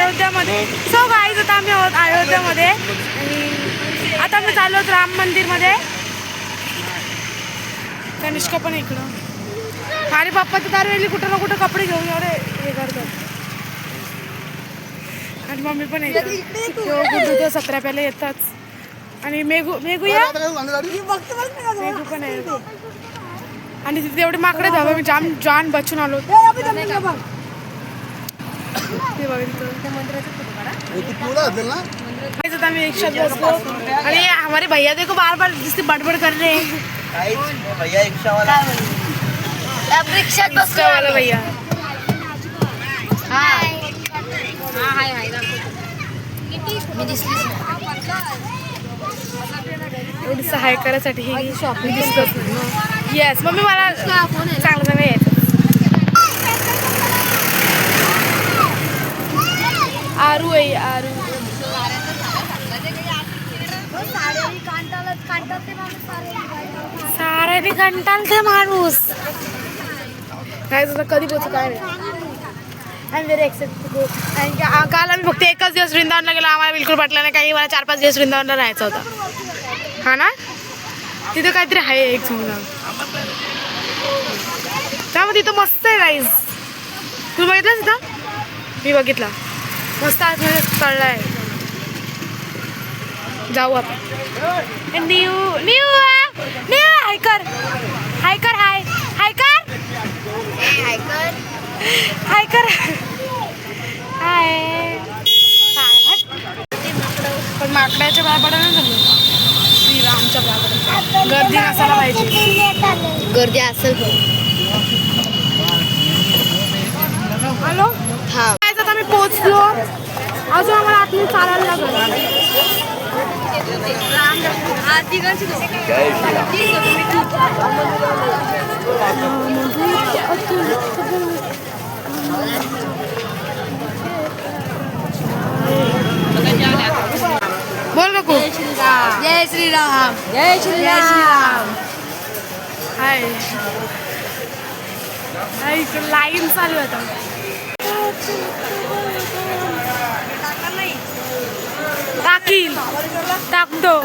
अयोध्यामध्ये. So guys आता आम्ही आहोत अयोध्यामध्ये आणि आता आम्ही चाललो आहोत राम मंदिरमध्ये. कनिष्का पण इकडं आणि पप्पा तर दरवेळी कुठं ना कुठं कपडे घेऊन एवढे हे करतात आणि मम्मी पण येतात. 17 पहिला येतात आणि मेघू या मेघू पण आहे आणि तिथे एवढे माकडे धावा मी जान बचून आलो. ते बघितलं आम्ही रिक्षात बसलो आणि हमारे भैया देखो बार बार जिससे बडबड कर रहे हैं. भैया रिक्षावाला रिक्षात बसलो वाला भैया. एवढी सहाय करायसाठी ही शॉपिंग दिसतच नाही. येस मम्मी मला चांगलं चांगलं यायचं. आरू आहे आरू. साऱ्याने कंटाळते माणूस. काय तुला कधी पोचू काय नाही. I am very excited. काल आम्ही फक्त एकच दिवस वृंदावनला गेलो. आम्हाला बिलकुल पटलं नाही काही. मला 4-5 दिवस वृंदावनला राहायचं होतं. हा ना तिथं काहीतरी आहे एक समजा त्यामुळे तिथं मस्त आहे गाईज. तू बघितलंस तिथं? मी बघितला मस्त आतमध्ये तळला आहे. जाऊ आपण. न्यू न्यू न्यू हाय कर हाय कर हाय हाय कर हाय कर हाय कर हाय. पण माकडाच्या बाहेर पडा नाही जमलं. श्रीरामच्या बाहेर गर्दी नसायला पाहिजे. गर्दी असेल हॅलो हा. आता मी पोचलो. अजून आम्हाला आतून चालायला लागलं. बोल नको. जय श्रीराम जय श्रीराम. हाय इकडे लाईन चालू आहे आता. टाकील टाकतो.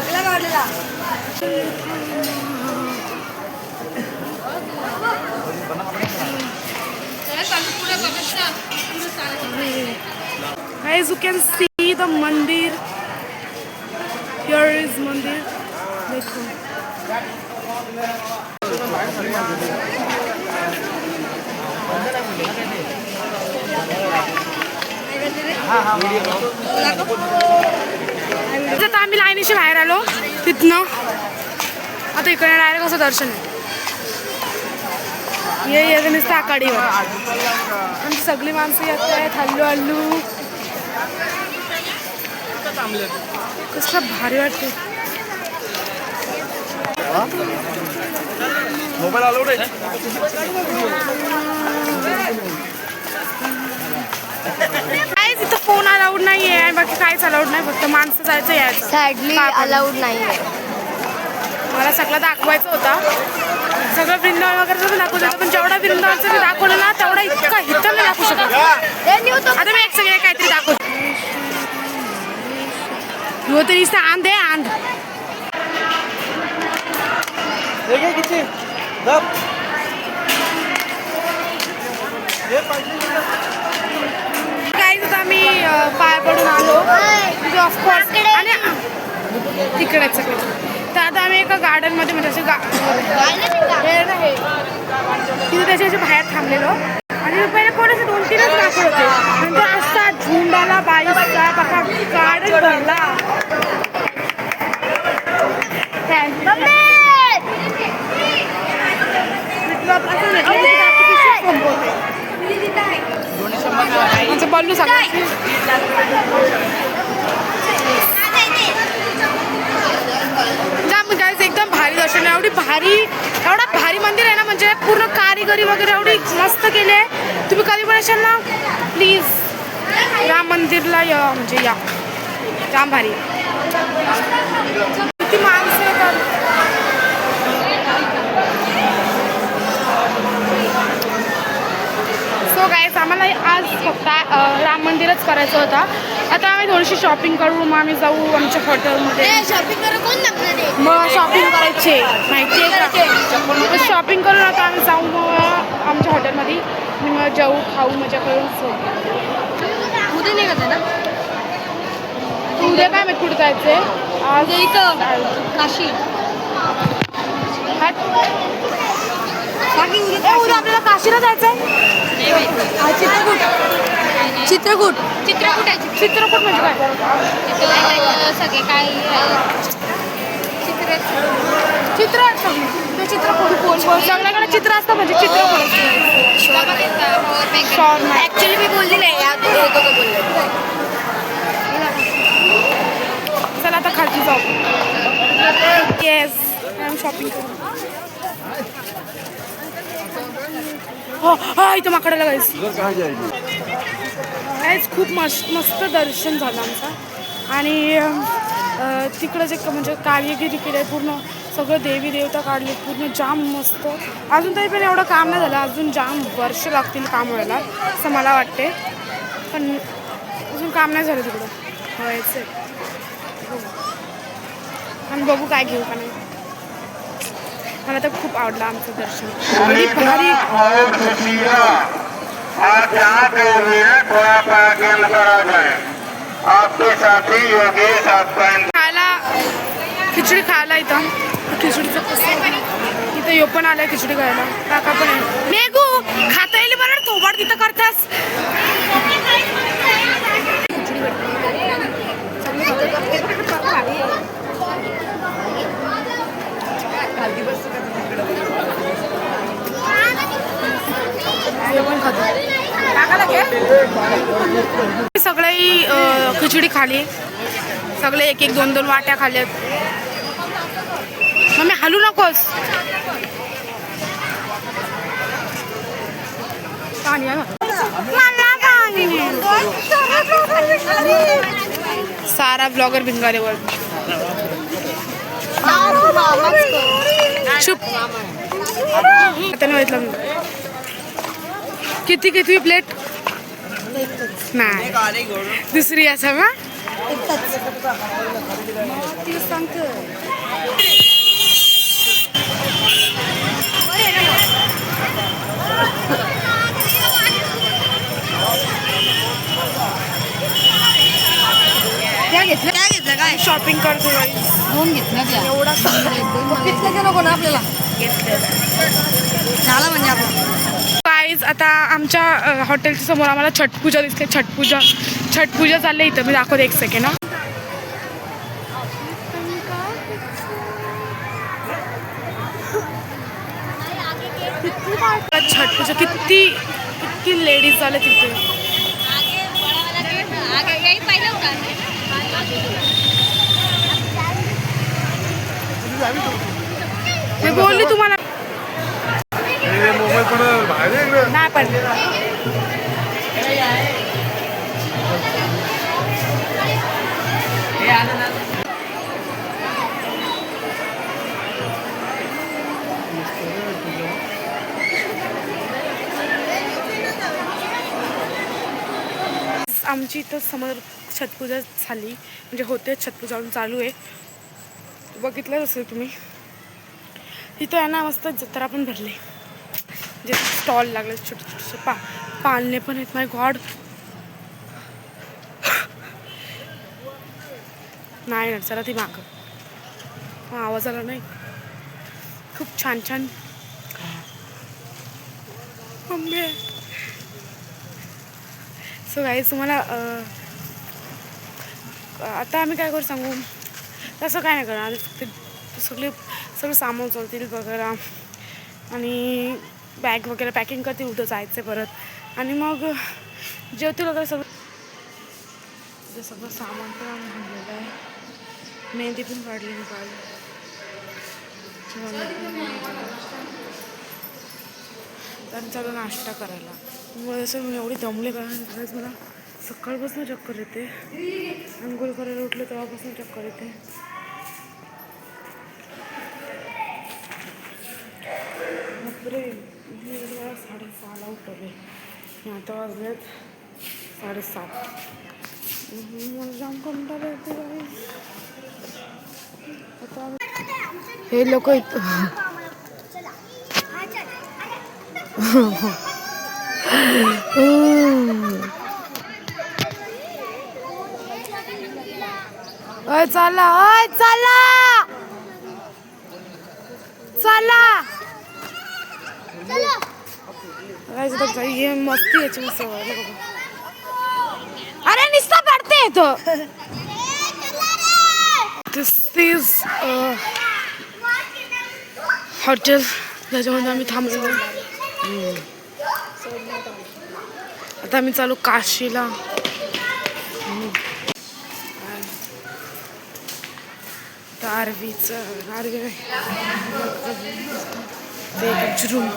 Guys, you can see the mandir. Here is mandir. देखो. आता आम्ही लाईनीशी बाहेर आलो तिथनं. आता इकडे डायरेक्ट असं दर्शन आहे. ये नुसतं आकाडीवर आमची सगळी माणसं येत आहेत. हल्लू हल्लू कसं भारी वाटते. मोबाईल अलाउड आहे. काय तिथं फोन अलाउड नाही आहे. बाकी काहीच अलाउड नाही. फक्त माणसं जायचं यायचं. सॅडली अलाउड नाही आहे. मला सगळं दाखवायचं होतं. सगळं वृंदावन वगैरे पण दाखवत होतं पण जेवढा वृंदावनचं मी दाखवलं ना तेवढा इतका हिथं मी दाखवू शकत. आता मी एक सगळे काहीतरी दाखवतो. हो तरी आंध आहे आंध. काहीच आता आम्ही पाय पडून आलो ऑफकोर्स आणि तिकडेच सगळं. तर आता आम्ही एका गार्डनमध्ये म्हणजे असे तिथे त्याच्या असे बाहेर थांबलेलो आणि पहिले कोणाचे 2-3च दाखवत होते. म्हणजे असा झुंडाला बाईचा बघा गार्डन भरला. बल्लू सांग एकदम भारी दर्शन आहे. एवढा भारी मंदिर आहे ना. म्हणजे पूर्ण कारिगरी वगैरे एवढी मस्त केली आहे. तुम्ही कधी पण असाल ना प्लीज राम मंदिरला या. म्हणजे या जाम भारी. किती माणसं येतात. सो गाईस आम्हाला आज फक्त राम मंदिरच करायचं होता. आता आम्ही थोडीशी शॉपिंग करू, मग आम्ही जाऊ आमच्या हॉटेलमध्ये. शॉपिंग करा कोण लागणार आहे? मग शॉपिंग करायचे माहिती आहे का? शॉपिंग करून आता आम्ही जाऊ मग आमच्या हॉटेलमध्ये आणि मग जाऊ खाऊ मजा करून उद्या नाही करत ना? उद्या काय माहिती कुठे जायचंय. आज इथं काशी. उद्या आपल्याला काशीला जायचंय. चित्रकूट चित्रकूट म्हणजे काय? सगळे काय चित्र ते चित्रकूट सगळ्याकडे चित्र असतं म्हणजे चित्रकूट. ऍक्च्युली मी बोलली नाही चला आता खालची जाऊ. येस शॉपिंग करू. हो हा इथं माकडं लगायचं. खूप मस्त दर्शन झालं आमचं आणि तिकडं जे म्हणजे कार्यगिरी केलं पूर्ण सगळं देवी देवता काढले पूर्ण जाम मस्त. अजून तरी पण एवढं काम नाही झालं, अजून जाम वर्ष लागतील काम व्हायला असं मला वाटते. पण अजून काम नाही झालं तिकडं व्हायचं आणि बघू काय घेऊ का नाही. मला तर खूप आवडलं आमचं दर्शन आणि भारी. आप जहाँ पे हुए हैं थोड़ा पार्किंग करा जाए. आपके साथी योगेश आपका खायला खिचडी खायला इथं खिचडीचं कसं इथं यो पण आलाय खिचडी खायला. काका पण आहे. मेघू खाता येईल बरं थोबाड तिथं करतास. सगळे खिचडी खाली सगळे एक एक दोन दोन वाट्या खाल्यात. मम्मी हलू नकोस. सारा ब्लॉगर भिंगारेवर चुप त्याने मी किती किती प्लेट नाही दुसरी असं ना सांगतो. काय घेतलं काय शॉपिंग करतो दोन घेतलं एवढा घेतलं नको ना आपल्याला झाला म्हणजे आपण गाईज. आता आमच्या हॉटेलच्या समोर आम्हाला छटपूजा दिसते. छटपूजा चालली इथं मी दाखवते एक सेकंड. छटपूजा किती किती लेडीज झाले तिथे. मी बोलली तुम्हाला नाही पण आमची इथं समोर छटपूजा झाली म्हणजे होते छटपूजा चालू आहे. बघितलंच असेल तुम्ही. इथं आहे ना मस्त जत्रा पण भरली जे स्टॉल लागले छोटे छोटे पालने पण आहेत. माय गॉड नाही ना चला ती मागं आवाज आला नाही. खूप छान छान मम्मी. सो गाईज तुम्हाला आता आम्ही काय करू सांगू तसं काय नाही करणार. सगळं सामान चालतील वगैरे आणि बॅग वगैरे पॅकिंग करतील. उद्या जायचं परत आणि मग जेवतील वगैरे सगळं सामान पण आणलेलं आहे. मेहंदी पण काढली मी काल. त्यांचा नाश्ता करायला मग असं मी एवढी दमले कारण मला सकाळपासून चक्कर येते. अंघोळ करायला उठलं तेव्हापासून चक्कर येते. बापरे मी मला 6:30ला उठवले. आता वाजलेत 7:30. मला जाम कंटाळा येतो बाई. आता हे लोक चला चला चला ये मस्ती याची मस्त. अरे निस्ता पडते तो. दिस हॉटेल ज्याच्यामध्ये आम्ही थांबलो. आता आम्ही चालू काशीला. आरवीचं रूम.